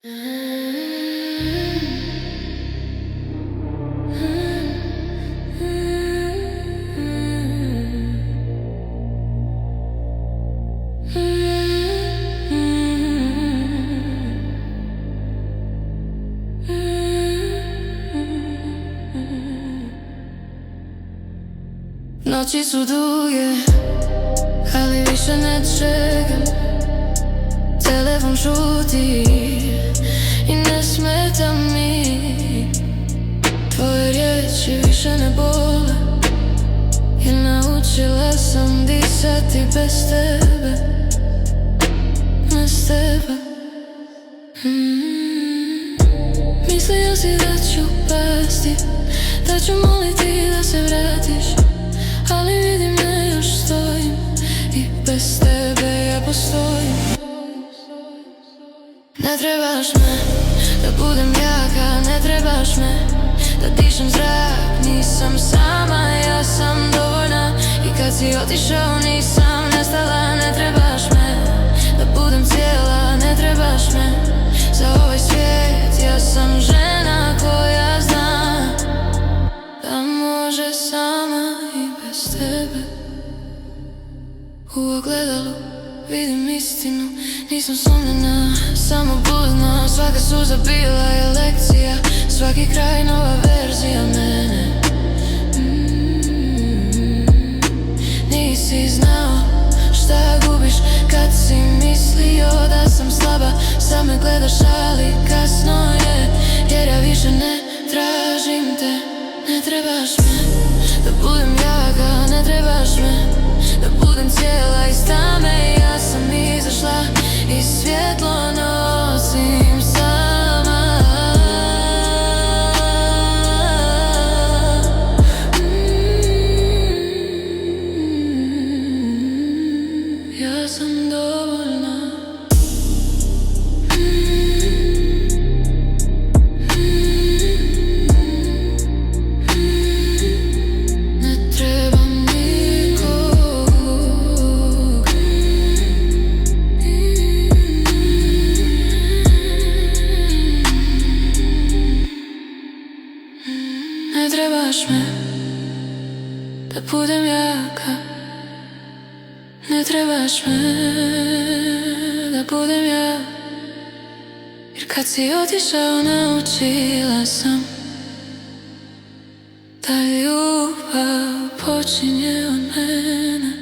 Noći su duge, ali više ne čekam. Telefon šuti i ne smeta mi. Tvoje riječi više ne bole, jer naučila sam disati bez tebe, bez tebe. Mislio si da ću pasti, da ću moliti da se vratiš, ali vidim ne, još stojim i bez tebe ja postojim. Ne trebaš me da budem jaka, ne trebaš me da dišem zrak. Nisam sama, ja sam dovoljna, i kad si otišao nisam nestala. Ne trebaš me da budem cijela, ne trebaš me za ovaj svijet. Ja sam žena koja zna da može sama i bez tebe. U ogledalu vidim istinu, nisam slomljena, samo budna. Svaka suza bila je lekcija, svaki kraj nova verzija mene. Nisi znao šta gubiš kad si mislio da sam slaba. Sad me gledaš, ali kasno je, jer ja više ne tražim te. Ne trebaš me da budem jaka, ne trebaš me da budem cijela iz tame. Ja sam izašla i svjetlo nosim sama. Ja sam dovoljna. Ne trebam nikog. Ne trebaš me da budem jaka, ne trebaš me da budem ja, jer kad si otišao naučila sam da ljubav počinje od mene.